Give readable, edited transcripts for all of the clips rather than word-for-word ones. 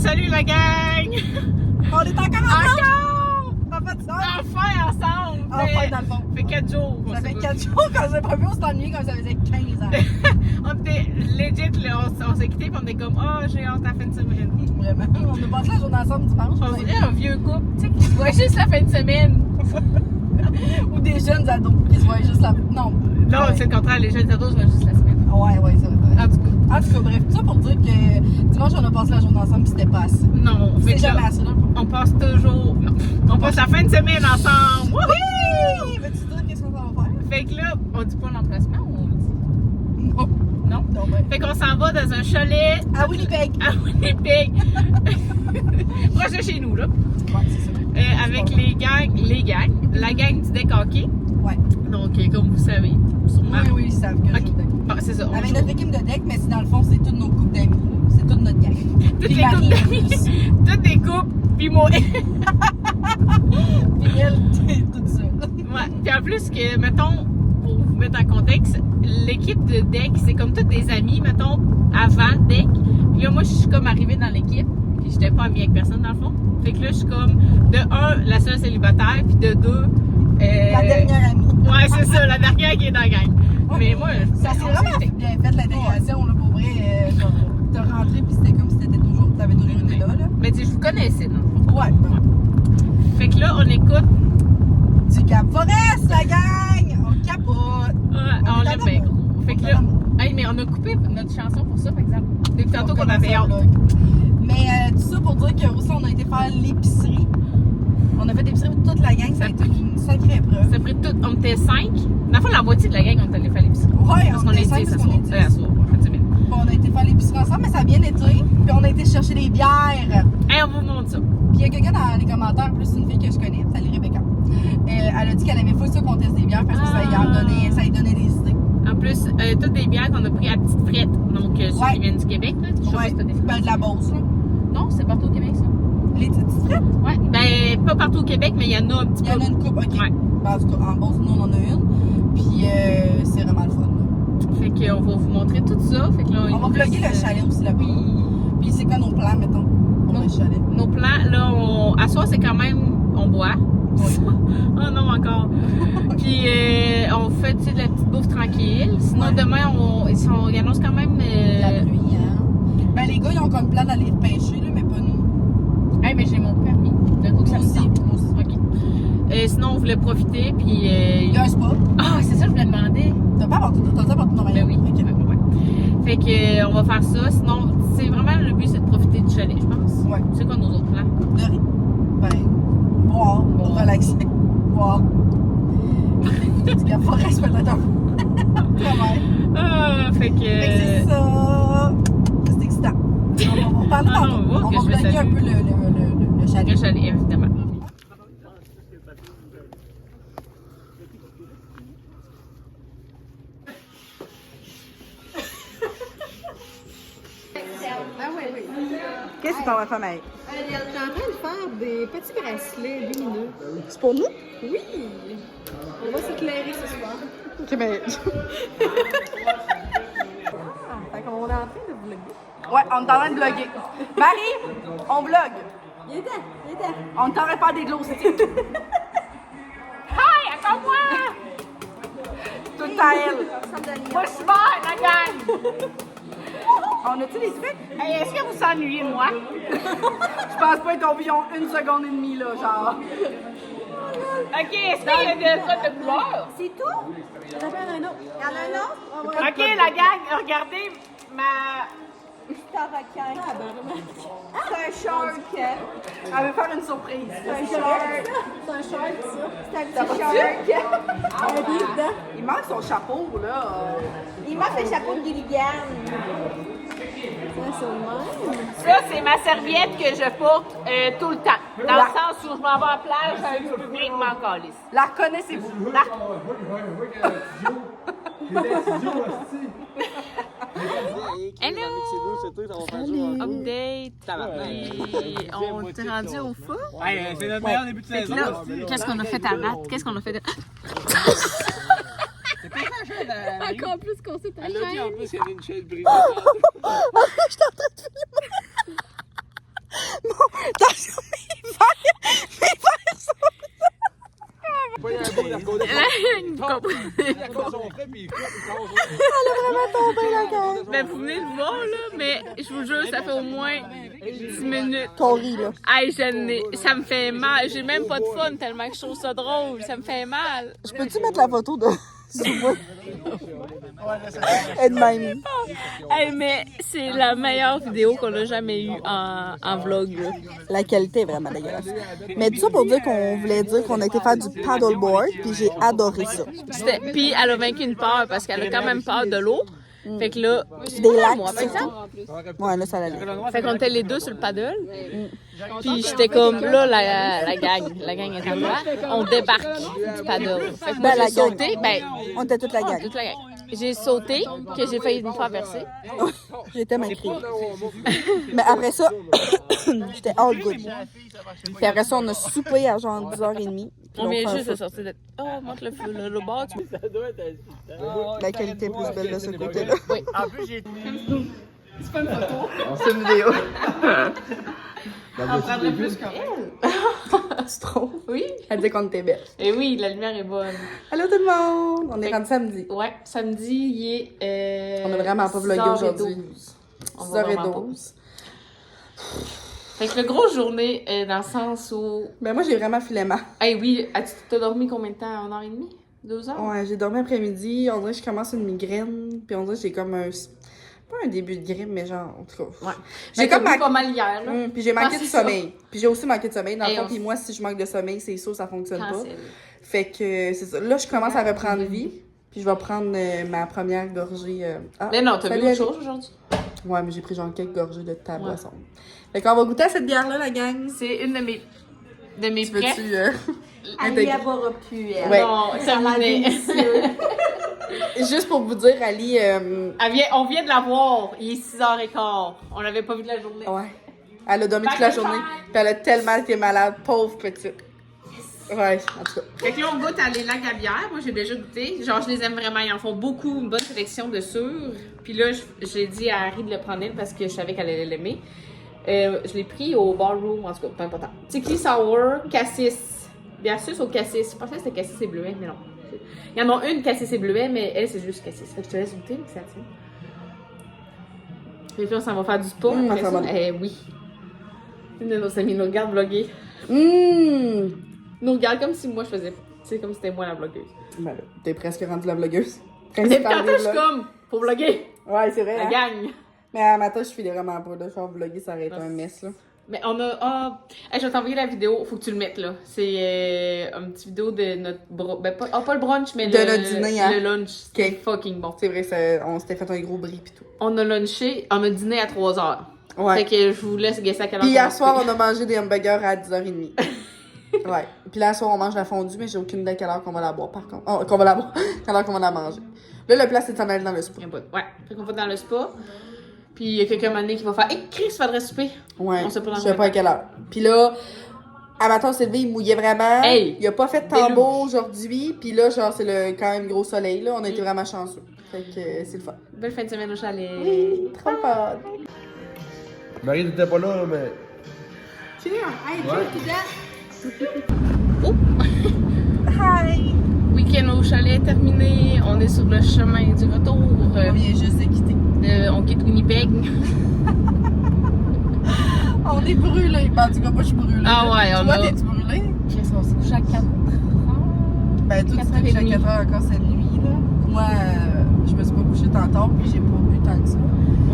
Salut la gang! On est encore Encore! T'as fait ça? Enfin ensemble! Enfin dans le fond. Ça fait 4 jours. Ça fait 4 jours quand j'ai pas vu, on s'est ennuyé comme ça faisait 15 ans. On était legit, là, on s'est quittés et on était comme oh j'ai hâte à la fin de semaine. Vraiment. On a passé la journée ensemble dimanche. On dirait un vieux couple, tu sais, qui se voit juste la fin de semaine. Ou des jeunes ados qui se voient juste la. Non. Non, c'est le contraire, les jeunes ados se voient juste la semaine. Ouais, ça va. En tout cas. En tout cas, bref, tout ça pour dire que dimanche, on a passé la journée ensemble, c'était pas assez. Non, C'est jamais assez, là. on passe toujours. Non, on passe la fin de semaine ensemble. Oui! Veux-tu dire qu'est-ce qu'on va faire? Fait que là, on dit pas l'emplacement ou on le dit? Non. Non? Non, ben. Fait qu'on s'en va dans un chalet. À Winnipeg. À Winnipeg. Proche de chez nous, là. Ouais, c'est ça. Avec la gang du deck hockey. Ouais. Donc, comme vous savez, sûrement. Oui, ils savent que je Ok. joue au deck. Bon, c'est ça. on Avec joue. notre équipe de deck, mais dans le fond, c'est toutes nos couples d'amis. là. C'est toute notre gang. Toutes Puis les couples Marie, d'amis. aussi. Toutes des couples, puis moi. Puis elle, t'es toute seule. Ouais. Puis en plus que, mettons, pour vous mettre en contexte, l'équipe de deck, c'est comme toutes des amis, mettons, avant deck. Puis là, moi, je suis comme arrivée dans l'équipe, puis j'étais pas amie avec personne dans le fond. Fait que là, je suis comme, de un, la seule célibataire, puis de deux, La dernière amie. ouais, c'est ça, la dernière qui est dans la gang. Mais moi, Ça s'est vraiment bien fait l'intégration, là, pour vrai. T'as rentré, puis c'était comme si t'avais toujours été là. Mais tu sais, je vous connaissais, dans le fond. Ouais. Fait que là, on écoute, Du Cap Forest, la gang! On capote! on est l'aime en bien. amour. Fait que On est là, en amour. hey, mais on a coupé notre chanson pour ça, par exemple. Depuis tantôt qu'on avait hâte. Mais tout ça pour dire que aussi on a été faire l'épicerie. On a fait l'épicerie pour toute la gang, ça a été une sacrée épreuve. Ça a pris tout, on était 5. Dans le fond, la moitié de la gang, on est allé faire l'épicerie. Ouais, Parce qu'on était est 10 cinq, ce parce soir. qu'on est 10. À soir, en fin de semaine. Bon, on a été faire l'épicerie ensemble, mais ça a bien été. Puis on a été chercher des bières. Hey, on vous montre ça. Puis il y a quelqu'un dans les commentaires, plus une fille que je connais, salut Rebecca. Elle a dit qu'elle aimait fou ça qu'on teste des bières parce que ça lui donnait des idées. En plus, toutes des bières qu'on a pris à petite frette. Donc, ceux Ouais. qui viennent du Québec, là. Je sais pas si t'as des Ben de la Beauce, là. Non, c'est partout au Québec, ça. Les petites frettes? Ouais. Ben, pas partout au Québec, mais il y en a un petit Il y peu. en a une coupe, ok. Ouais. Ben, en tout cas, en Beauce, nous on en a une. Puis c'est vraiment le fun. Là. Fait qu'on va vous montrer tout ça. Fait que là, il On va nous plugger le reste, chalet aussi là-bas. Puis c'est quoi nos plans, mettons, pour le chalet? Nos plans, là, à soir, c'est quand même. On boit. Oh non, encore. Puis on fait tu sais, de la petite bouffe tranquille. Sinon, Ouais. demain, ils annoncent quand même. La pluie, hein? Ben les gars, ils ont comme plan d'aller pêcher, là, mais pas nous. Hey, mais j'ai mon permis. De coup, ça Moi me aussi, tente. moi aussi. OK. Sinon, on voulait profiter. Puis. Il y a un spa. Ah, c'est ça, je voulais demander. T'as pas apporté ton Ben oui. Ok. Ouais. Fait que on va faire ça. Sinon, c'est vraiment le but, c'est de profiter du chalet, je pense. Ouais. C'est quoi nos autres plans? De riz. Ben, boire, relaxer. Boire. Écouter du Cap Forest, peut-être un peu. Ah, fait que. Fait que c'est ça. C'est excitant. On va parler Ah, tantôt. on va voir On que va je vais plugger un saluer. peu le chalet. Le chalet, évidemment. Qu'est-ce que t'en vas faire, mec? Elle est en train de faire des petits bracelets lumineux. C'est pour nous? Oui! On va s'éclairer ce soir. Ok, mais. Fait qu'on est en train de vlogger. Ouais, on est en train de vlogger. Marie, on vlog. Il est temps. On est en train de faire des glow sticks. Hi, encore moi! Tout le temps elle. Pas super, la gang! On a-tu des trucs? Hey, est-ce que vous s'ennuyez de moi? Je pense pas qu'on vit une seconde et demie, là, genre. Ok, est-ce qu'il y a des codes de couleur? C'est tout? J'en ai un autre. Il y en a un autre? On va Ok, la gang, regardez ma. C'est un shark. Elle veut faire une surprise. C'est un shark, ça. C'est un Ça petit va-tu? shark. Un billet dedans. Il manque son chapeau, là. Il manque le chapeau de Gilligan. Ça, c'est le même. Ça, c'est ma serviette que je porte tout le temps. Dans le sens où je m'en vais à la plage, le public m'en calisse. La reconnaissez-vous? Hello! Update! Et on t'est rendu au feu? C'est notre meilleur début de saison. Là, qu'est-ce qu'on a fait à date? Qu'est-ce qu'on a fait de... Encore plus qu'on s'est Elle a dit en plus qu'il y avait une chaise brisée. Attention, mes verres sont... Ben, vous venez de voir, là, mais je vous jure, ça fait au moins 10 minutes. Qu'on rit, là. Hey, ça me fait mal. J'ai même pas de fun tellement que je trouve ça drôle. Ça me fait mal. Je peux-tu mettre la photo de... Et de même. Hey, mais c'est la meilleure vidéo qu'on a jamais eue en vlog, là. La qualité est vraiment dégueulasse. Mais tout ça pour dire qu'on voulait dire qu'on a été faire du paddleboard, puis j'ai adoré ça. Puis elle a vaincu une peur parce qu'elle a quand même peur de l'eau. Fait que là, Des lacs, moi, par exemple. Ouais, là, ça allait. Fait qu'on était les deux sur le paddle. Puis j'étais comme, là, la gang est en là. On débarque du paddle. Fait que moi, La j'ai sauté. Ben, On était toute la gang. toute la gang. J'ai sauté, que j'ai failli me faire verser. J'étais mal crié. Mais après ça, j'étais all good. Puis après ça, on a soupé à genre 10h30. On vient juste de sortir de... Oh, monte le feu, là, le bord, tu... La qualité est plus belle de ce côté-là. Oui. En plus, j'ai. C'est pas une photo. C'est une vidéo. On prendrait plus qu'elle. Tu trouves? Oui. Elle dit qu'on était belle. Et oui, la lumière est bonne. Allô tout le monde! On est rendu samedi. Ouais, samedi, il est... On a vraiment pas vlogué 6h12. aujourd'hui. On va vraiment pas. 6h12. Fait que la grosse journée, dans le sens où... Ben moi, j'ai vraiment filé mal. Hey, oui, t'as dormi combien de temps? 1h30? 2 heures? Ouais, j'ai dormi après-midi. On dirait que je commence une migraine. Puis on dirait que j'ai comme un... Pas un début de grippe, mais genre, en tout cas. Ouais. J'ai J'ai comme pas mal hier, là. Puis j'ai manqué Ah, de c'est ça. sommeil. Puis j'ai aussi manqué de sommeil. Dans le Hey, fond, on puis moi, si je manque de sommeil, c'est sûr, ça fonctionne pas. Cancel. Fait que c'est ça. Là, je commence à reprendre vie. Puis je vais prendre ma première gorgée. Mais non, t'as salut, bu autre Ali. chose aujourd'hui? Ouais, mais j'ai pris genre quelques gorgées de ta boisson. Fait qu'on va goûter à cette bière-là, la gang. C'est une de mes Tu prêts. veux-tu Ali, elle boira plus, elle. Ouais. Non, terminé. Juste pour vous dire, Ali, On vient de la voir. Il est 6h15. On l'avait pas vu de la journée. ouais, elle a dormi toute la journée. Puis elle a tellement été malade, pauvre petite. Ouais, en tout cas. Fait que là, on goûte à les lacs à bière. Moi, j'ai déjà goûté. Genre, je les aime vraiment. Ils en font beaucoup, une bonne sélection de sûrs. Puis là, j'ai dit à Harry de le prendre elle parce que je savais qu'elle allait l'aimer. Je l'ai pris au ballroom, en tout cas, pas important. Tiki Sour, Cassis. Bière suisse au Cassis. Je pensais que c'était Cassis et Bleuet, mais non. Il y en a une Cassis et Bleuet, mais elle, c'est juste Cassis. Fait que je te laisse goûter, que ça tient. Fait que là, ça va faire du spa. Après ça ça, va. oui. Une de nos amies nous regarde vlogger. Nous regarde comme si moi, je faisais... Tu sais, comme si c'était moi la vloggeuse. Ben là, t'es presque rendue la vlogueuse. Mais quand je suis comme, faut vlogger, Ouais, c'est vrai. la Hein? gang. Mais à matin, je filais vraiment pas. Là, genre, vlogger, ça aurait été un mess, là. Mais on a... Hey, je vais t'envoyer la vidéo, faut que tu le mettes, là. C'est une petite vidéo de notre... Ben, pas le brunch, mais De notre dîner, hein. le lunch. C'est Ok. fucking bon. C'est vrai, on s'était fait un gros bris pis tout. On a lunché, on a dîné à 3h. Ouais. Fait que je vous laisse guesser à quelle heure. Puis on hier va soir, souper. on a mangé des hamburgers à 10h30. Ouais. Puis là, ce soir, on mange la fondue, mais j'ai aucune idée à quelle heure qu'on va la boire, par contre. Oh, qu'on va la boire. Quelle heure qu'on va la manger. Là, le plat, c'est de s'en aller dans le spa. Ouais, fait qu'on va dans le spa. Puis il y a quelqu'un mané qui va faire « Hey, Chris, faudrait souper! » Ouais. On sait pas dans Je sais pas à quelle heure. Puis là, à matin, on s'est levé, il mouillait vraiment. Hey! Il a pas fait de tambour aujourd'hui. Puis là, genre, c'est le quand même gros soleil, là. On a été vraiment chanceux. Fait que c'est le fun. Belle fin de semaine au chalet. Oui, trop le fun. Marie n'était pas là, mais. Hi! Week-end au chalet terminé. On est sur le chemin du retour. On vient juste de quitter. On quitte Winnipeg. On est brûlés. Ben, en tout cas, moi, je suis brûlée. Ah ouais, on Toi, a- t'es-tu brûlée? Chris, on s'est couché à 4h. Ben, toi, tu t'es couché à 4 heures encore cette nuit, là. Moi, je me suis pas couchée tantôt, puis j'ai pas bu tant que ça.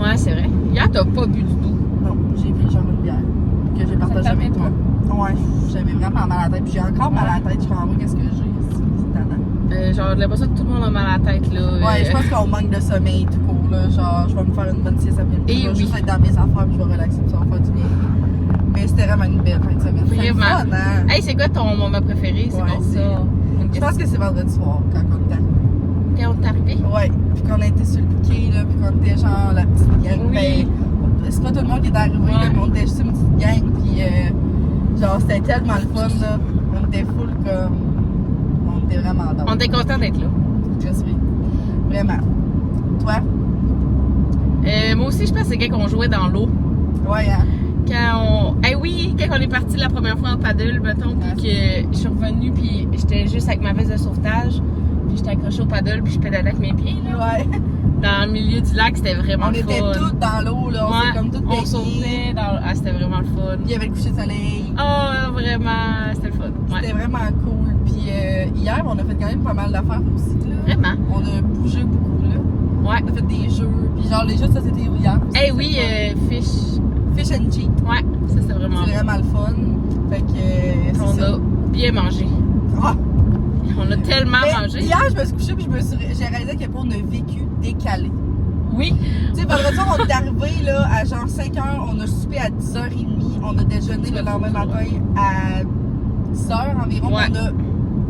Ouais, c'est vrai. Hier, t'as pas bu du tout. Non, j'ai pris genre une bière que j'ai partagée avec toi. Ouais, j'avais vraiment mal à la tête, puis j'ai encore mal à la tête. Je comprends pas qu'est-ce que j'ai. C'est tannant. Genre, j'ai l'impression que tout le monde a mal à la tête, là. Ouais, je pense qu'on manque de sommeil tout court, là. Genre, je vais me faire une bonne sieste après-midi. Et Je vais oui. juste être dans mes affaires, puis je vais relaxer, puis ça va faire du bien. Mais c'était vraiment une belle fin de semaine. C'est Vraiment. fun, hein? Hey, c'est quoi ton moment préféré? C'est Ouais, bon, c'est- ça. Je pense que c'est vendredi soir, quand on est arrivé. Quand on est arrivé? Ouais, puis qu'on a été sur le quai, là, puis qu'on était genre la petite gang. Oui. Ben, c'est pas tout le monde qui est arrivé, là, Ouais. mais on était juste une petite gang, puis genre, c'était tellement le fun, là. On était full comme. On était vraiment On dans. était content d'être là. Je suis. Vraiment. Toi? Moi aussi, je pense que c'est quand on jouait dans l'eau. Ouais, hein? Quand on... Eh oui, oui, quand on est parti la première fois en paddle, mettons, puis que je suis revenue, puis j'étais juste avec ma veste de sauvetage, puis j'étais accrochée au paddle, puis je pédalais avec mes pieds, là. Ouais. Dans le milieu du lac, c'était vraiment On le fun. était toutes dans l'eau, là. On s'est comme toutes on baignées. sautait dans... Ah, c'était vraiment le fun. Puis il y avait le coucher de soleil. Oh, vraiment, c'était le fun. Ouais. C'était vraiment cool. Puis hier, on a fait quand même pas mal d'affaires aussi, là. Vraiment. On a bougé beaucoup, là. Ouais. On a fait des jeux. Puis genre, les jeux, ça, c'était hier. Eh oui, Fish. Fish and Cheat. Ouais, ça, c'était vraiment C'est vraiment le fun. Fait que, c'est On ça. a bien mangé. Ah! On a tellement Mais mangé. hier, je me suis couchée puis j'ai réalisé qu'à on a vécu décalé. Oui. Tu sais, vendredi soir, on est arrivé là, à genre 5h, on a soupé à 10h30, on a déjeuné le lendemain matin à 10h environ, Ouais. on a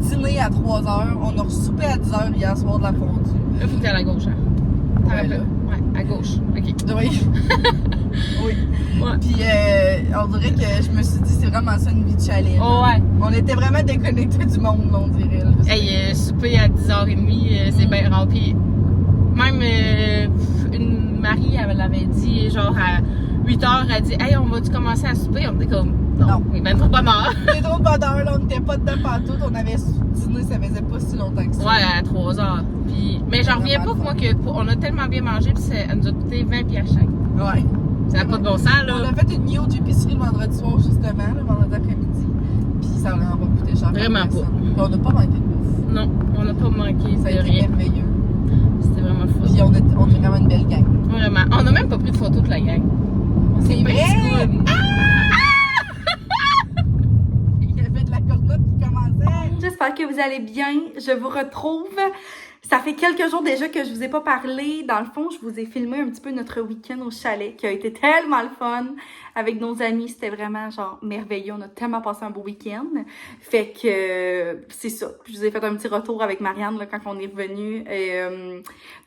dîné à 3h, on a soupé à 10h hier soir de la fondue. Là, faut que t'ailles à la gauche, hein. T'en Ouais, rappelles? là. Ouais, à gauche. OK. Oui. Oui. Ouais. Puis on dirait que je me suis dit, c'est vraiment ça une vie de chalet. là. Oh, ouais. On était vraiment déconnectés du monde, là, on dirait. Là. Hey, souper à 10h30, c'est bien rare. Puis même une Marie, elle l'avait dit, genre à 8h, elle dit, hey, on va-tu commencer à souper? On était comme, non, il est ben trop pas mort. C'était trop de bonheur, là, on n'était pas dedans pantoute, on avait dîné, ça faisait pas si longtemps que ça. Ouais, à 3h. Puis, mais j'en reviens pas, moi, on a tellement bien mangé, puis ça nous a coûté 20$ chaque. Ouais. Ça n'a pas de bon sens, On là. a fait une nuit au épicerie le vendredi soir, justement, le vendredi après-midi. Puis ça a vraiment pas coûté cher. Vraiment pas. Puis on n'a pas manqué de bouffe. Non, on n'a pas manqué Ça a de été rien. merveilleux. C'était vraiment fun. Puis on est vraiment une belle gang. Vraiment. On n'a même pas pris de photos de la gang. On s'est C'est bien vrai! scoon. Il y avait de la cornotte qui commençait. J'espère que vous allez bien. Je vous retrouve. Ça fait quelques jours déjà que je vous ai pas parlé. Dans le fond, je vous ai filmé un petit peu notre week-end au chalet qui a été tellement le fun avec nos amis. C'était vraiment genre merveilleux. On a tellement passé un beau week-end. Fait que c'est ça. Je vous ai fait un petit retour avec Marianne là, quand on est revenu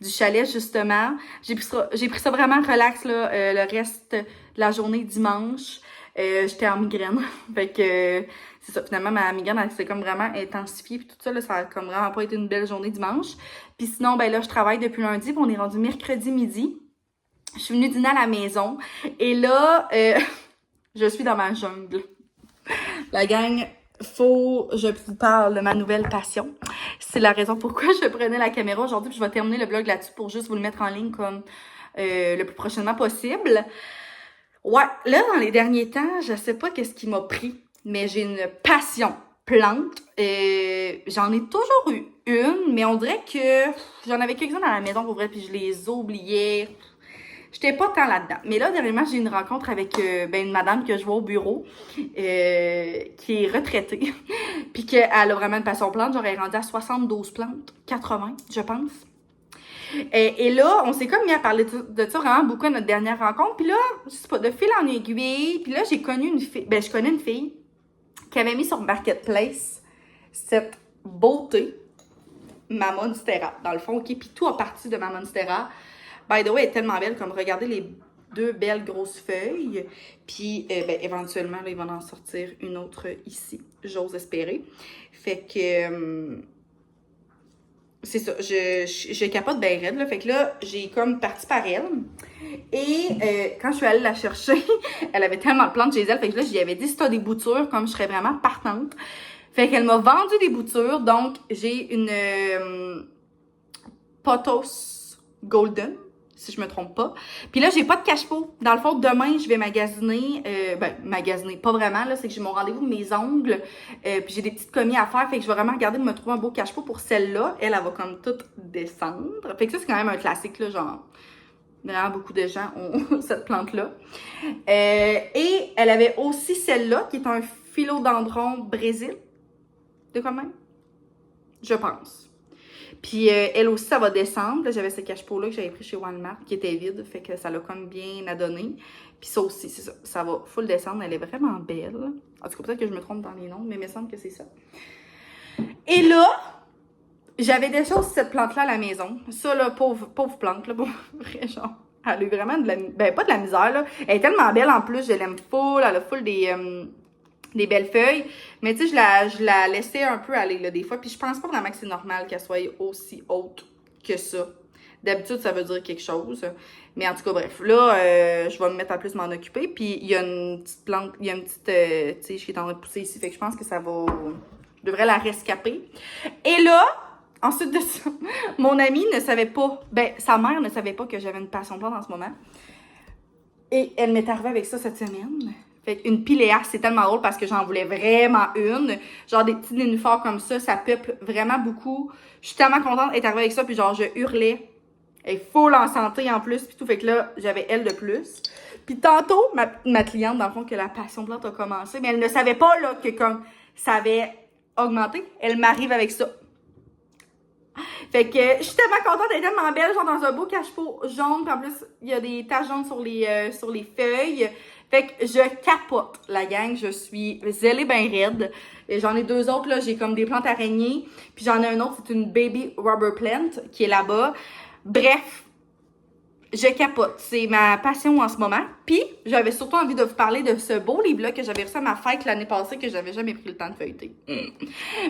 du chalet justement. J'ai pris ça vraiment relax là, le reste de la journée dimanche. J'étais en migraine. Fait que c'est ça. Finalement, ma migraine, elle s'est comme vraiment intensifiée. Puis tout ça, là, ça a comme vraiment pas été une belle journée dimanche. Puis sinon, ben là, je travaille depuis lundi. Puis on est rendu mercredi midi. Je suis venue dîner à la maison. Et là, je suis dans ma jungle. La gang, faut que je vous parle de ma nouvelle passion. C'est la raison pourquoi je prenais la caméra aujourd'hui. Puis je vais terminer le vlog là-dessus pour juste vous le mettre en ligne comme le plus prochainement possible. Ouais, là, dans les derniers temps, je sais pas qu'est-ce qui m'a pris, mais j'ai une passion plante. J'en ai toujours eu une, mais on dirait que j'en avais quelques-unes à la maison pour vrai, puis je les oubliais. J'étais pas tant là-dedans. Mais là, dernièrement, j'ai une rencontre avec une madame que je vois au bureau, qui est retraitée, puis qu'elle a vraiment une passion plante. Genre, elle est rendue à 72 plantes, 80, je pense. Et là, on s'est comme mis à parler de ça vraiment beaucoup à notre dernière rencontre. Puis là, je sais pas, de fil en aiguille. Puis là, j'ai connu une fille, je connais une fille qui avait mis sur Marketplace cette beauté, ma Monstera, dans le fond, OK? Puis tout a parti de ma Monstera. By the way, elle est tellement belle, comme regardez les deux belles grosses feuilles. Puis, éventuellement, là, il va en sortir une autre ici, j'ose espérer. Fait que... c'est ça, je capote bien raide, là. Fait que là, j'ai comme parti par elle. Et quand je suis allée la chercher, elle avait tellement de plantes chez elle. Fait que là, j'y avais dit, si t'as des boutures, comme je serais vraiment partante. Fait qu'elle m'a vendu des boutures. Donc, j'ai une Pothos Golden, si je me trompe pas. Puis là, j'ai pas de cache-pot. Dans le fond, demain, je vais magasiner. Magasiner, pas vraiment, là. C'est que j'ai mon rendez-vous de mes ongles. Puis j'ai des petites commis à faire. Fait que je vais vraiment regarder de me trouver un beau cache-pot pour celle-là. Elle va comme toute descendre. Fait que ça, c'est quand même un classique, là, genre. Vraiment, beaucoup de gens ont cette plante-là. Et elle avait aussi celle-là, qui est un philodendron Brésil. De quoi même? Je pense. Puis elle aussi, ça va descendre. Là, j'avais ce cache-pot-là que j'avais pris chez Walmart, qui était vide. Fait que ça l'a comme bien adonné. Puis ça aussi, c'est ça. Ça va full descendre. Elle est vraiment belle. En tout cas, peut-être que je me trompe dans les noms, mais il me semble que c'est ça. Et là, j'avais déjà aussi cette plante-là à la maison. Ça, là, pauvre plante, là, pour vrai, genre. Elle a eu vraiment de la... pas de la misère, là. Elle est tellement belle, en plus. Je l'aime full. Elle a full des belles feuilles. Mais tu sais, je la laissais un peu aller, là, des fois. Puis je pense pas vraiment que c'est normal qu'elle soit aussi haute que ça D'habitude, ça veut dire quelque chose. Mais en tout cas, bref. Là, je vais me mettre à plus m'en occuper. Puis, il y a une petite plante, il y a une petite tige qui est en train de pousser ici. Fait que je pense que ça va... Je devrais la rescaper. Et là, ensuite de ça, mon amie ne savait pas... Ben, sa mère ne savait pas que j'avais une passion plante en ce moment. Et elle m'est arrivée avec ça cette semaine. Fait qu'une piléa, c'est tellement drôle parce que j'en voulais vraiment une. Genre des petits nénuphars comme ça peuple vraiment beaucoup. Je suis tellement contente d'être arrivée avec ça, puis genre je hurlais. Elle est full en santé en plus, puis tout. Fait que là, j'avais elle de plus. Puis tantôt, ma cliente, dans le fond, que la passion plante a commencé, mais elle ne savait pas là que comme ça avait augmenté. Elle m'arrive avec ça. Fait que je suis tellement contente d'être tellement belle, genre dans un beau cache-pot jaune, puis en plus, il y a des taches jaunes sur les feuilles. Fait que je capote, la gang, je suis zélée ben raide. Et j'en ai 2 autres, là, j'ai comme des plantes araignées, puis j'en ai un autre, c'est une baby rubber plant, qui est là-bas. Bref, je capote, c'est ma passion en ce moment. Puis, j'avais surtout envie de vous parler de ce beau livre-là que j'avais reçu à ma fête l'année passée, que j'avais jamais pris le temps de feuilleter.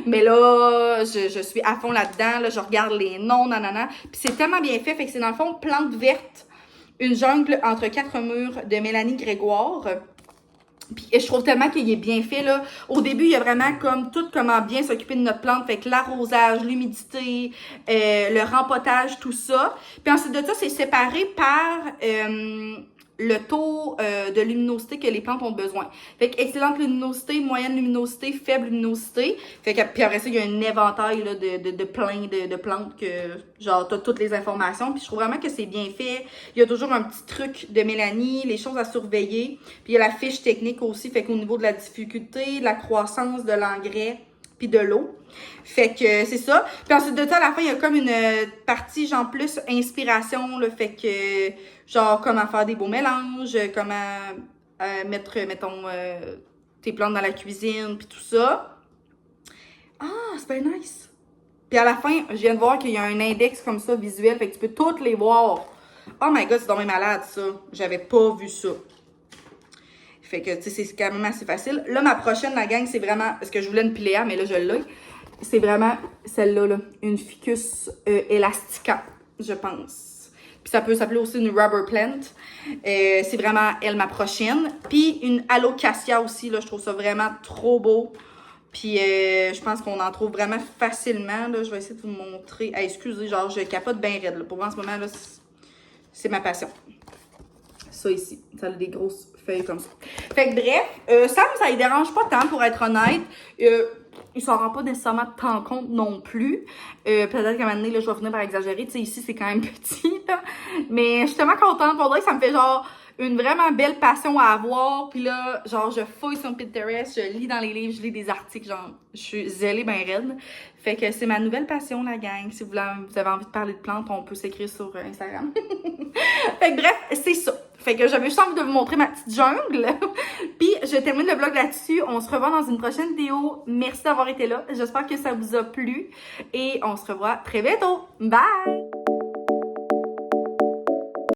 Mais là, je suis à fond là-dedans, là, je regarde les noms, nanana. Puis c'est tellement bien fait, fait que c'est dans le fond, plante verte, une jungle entre 4 murs de Mélanie Grégoire. Puis je trouve tellement qu'il est bien fait, là. Au début, il y a vraiment comme tout comment bien s'occuper de notre plante. Fait que l'arrosage, l'humidité, le rempotage, tout ça. Puis ensuite de ça, c'est séparé par le taux de luminosité que les plantes ont besoin. Fait que excellente luminosité, moyenne luminosité, faible luminosité. Fait que puis après ça, il y a un éventail là, de plein de plantes que genre t'as toutes les informations. Puis je trouve vraiment que c'est bien fait. Il y a toujours un petit truc de Mélanie, les choses à surveiller. Puis il y a la fiche technique aussi. Fait qu'au niveau de la difficulté, de la croissance, de l'engrais, puis de l'eau. Fait que c'est ça. Puis ensuite de ça, à la fin, il y a comme une partie genre plus inspiration, là. Fait que genre comment faire des beaux mélanges, comment mettre, mettons, tes plantes dans la cuisine, puis tout ça. Ah, c'est bien nice. Puis à la fin, je viens de voir qu'il y a un index comme ça visuel, fait que tu peux toutes les voir. Oh my god, c'est tombé malade ça. J'avais pas vu ça. Fait que, tu sais, c'est quand même assez facile. Là, ma prochaine, la gang, c'est vraiment... Parce que je voulais une piléa, mais là, je l'ai. C'est vraiment celle-là, là. Une ficus elastica, je pense. Puis ça peut s'appeler aussi une rubber plant. C'est vraiment, elle, ma prochaine. Puis une alocasia aussi, là. Je trouve ça vraiment trop beau. Puis je pense qu'on en trouve vraiment facilement, là. Je vais essayer de vous montrer. Ah, excusez, genre, je capote bien raide, là. Pour moi, en ce moment, là, c'est ma passion. Ça ici, ça a des grosses feuilles comme ça. Fait que bref, Sam, ça ne dérange pas tant pour être honnête. Il s'en rend pas nécessairement tant compte non plus. Peut-être qu'à un moment donné, là, je vais finir par exagérer. Tu sais, ici, c'est quand même petit, là. Mais je suis tellement contente. Pour vrai, ça me fait genre une vraiment belle passion à avoir. Puis là, genre, je fouille sur Pinterest, je lis dans les livres, je lis des articles. Genre, je suis zélée ben raide. Fait que c'est ma nouvelle passion, la gang. Si vous avez envie de parler de plantes, on peut s'écrire sur Instagram. Fait que bref, c'est ça. Fait que j'avais juste envie de vous montrer ma petite jungle. Puis je termine le vlog là-dessus. On se revoit dans une prochaine vidéo. Merci d'avoir été là. J'espère que ça vous a plu. Et on se revoit très bientôt. Bye!